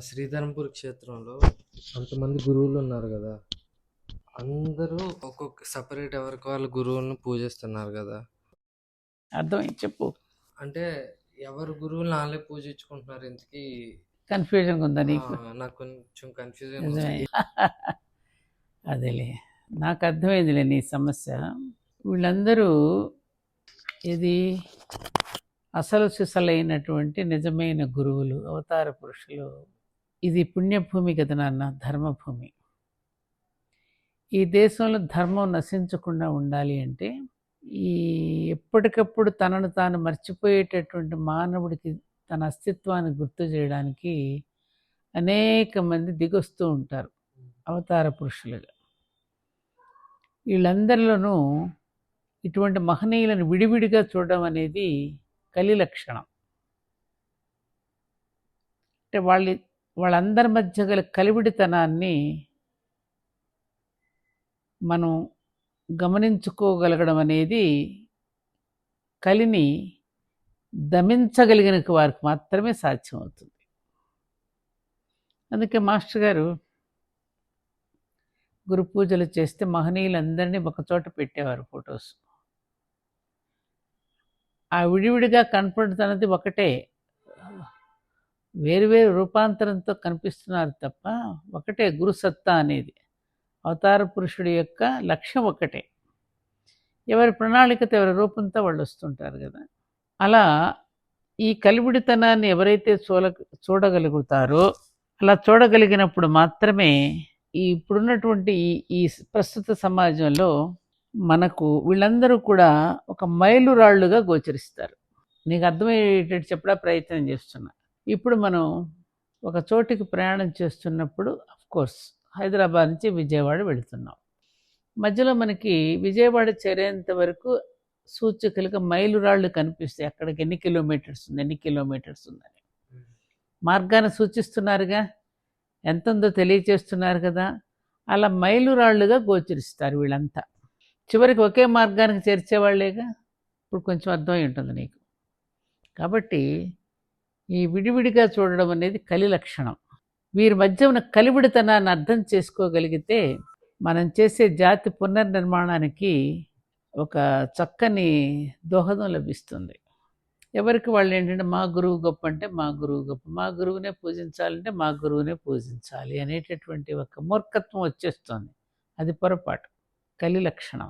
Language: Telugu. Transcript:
శ్రీధరంపూర్ క్షేత్రంలో అంతమంది గురువులు ఉన్నారు కదా! అందరూ ఒక్కొక్క సెపరేట్ ఎవరికి వాళ్ళు గురువులను పూజిస్తున్నారు కదా! అర్థమైంది, చెప్పు. అంటే ఎవరు గురువులను ఆళ్ళే పూజించుకుంటున్నారు. ఇంతకీ కన్ఫ్యూజన్ ఉందా నీకు? నాకు కొంచెం కన్ఫ్యూజన్ నిజమే. ఉంది. అదేలే, నాకు అర్థమైందిలే నీ సమస్య. వీళ్ళందరూ ఇది అసలు సిసలైనటువంటి నిజమైన గురువులు, అవతార పురుషులు. ఇది పుణ్యభూమి కదా నాన్న, ధర్మభూమి. ఈ దేశంలో ధర్మం నశించకుండా ఉండాలి అంటే ఈ ఎప్పటికప్పుడు తనను తాను మర్చిపోయేటటువంటి మానవుడికి తన అస్తిత్వాన్ని గుర్తు చేయడానికి అనేక మంది దిగొస్తూ ఉంటారు అవతార పురుషులుగా. వీళ్ళందరిలోనూ ఇటువంటి మహనీయులను విడివిడిగా చూడడం అనేది కలి లక్షణం. అంటే వాళ్ళందరి మధ్య గల కలివిడితనాన్ని మనం గమనించుకోగలగడం అనేది కలిని దమించగలిగిన వారికి మాత్రమే సాధ్యమవుతుంది. అందుకే మాస్టర్ గారు గురు పూజలు చేస్తే మహనీయులందరినీ ఒకచోట పెట్టేవారు ఫొటోస్. ఆ విడివిడిగా కనపడుతున్నది ఒకటే, వేరువేరు రూపాంతరంతో కనిపిస్తున్నారు తప్ప ఒకటే గురుసత్తా అనేది. అవతార పురుషుడి యొక్క లక్ష్యం ఒకటే. ఎవరి ప్రణాళికతో ఎవరి రూపంతో వాళ్ళు వస్తుంటారు కదా. అలా ఈ కలివిడితనాన్ని ఎవరైతే చూడగలుగుతారో, అలా చూడగలిగినప్పుడు మాత్రమే ఇప్పుడున్నటువంటి ఈ ప్రస్తుత సమాజంలో మనకు వీళ్ళందరూ కూడా ఒక మైలురాళ్లుగా గోచరిస్తారు. నీకు అర్థమయ్యేటట్టు చెప్పడా ప్రయత్నం చేస్తున్నా. ఇప్పుడు మనం ఒక చోటికి ప్రయాణం చేస్తున్నప్పుడు కోర్స్ హైదరాబాద్ నుంచి విజయవాడ వెళుతున్నాం. మధ్యలో మనకి విజయవాడ చేరేంత వరకు సూచికలుగా మైలురాళ్ళు కనిపిస్తాయి. అక్కడికి ఎన్ని కిలోమీటర్స్ ఉందని మార్గాన్ని సూచిస్తున్నారుగా, ఎంత ఉందో తెలియచేస్తున్నారు కదా. అలా మైలురాళ్ళుగా గోచరిస్తారు వీళ్ళంతా. చివరికి ఒకే మార్గానికి చేర్చేవాళ్లేగా. ఇప్పుడు కొంచెం అర్థమై ఉంటుంది నీకు. కాబట్టి ఈ విడివిడిగా చూడడం అనేది కలి లక్షణం. వీరి మధ్య ఉన్న కలివిడితనాన్ని అర్థం చేసుకోగలిగితే మనం చేసే జాతి పునర్నిర్మాణానికి ఒక చక్కని దోహదం లభిస్తుంది. ఎవరికి వాళ్ళు ఏంటంటే మా గురువు గొప్ప అంటే మా గురువు గొప్ప, మా గురువునే పూజించాలంటే మా గురువునే పూజించాలి అనేటటువంటి ఒక మూర్ఖత్వం వచ్చేస్తుంది. అది పొరపాటు, కలి లక్షణం.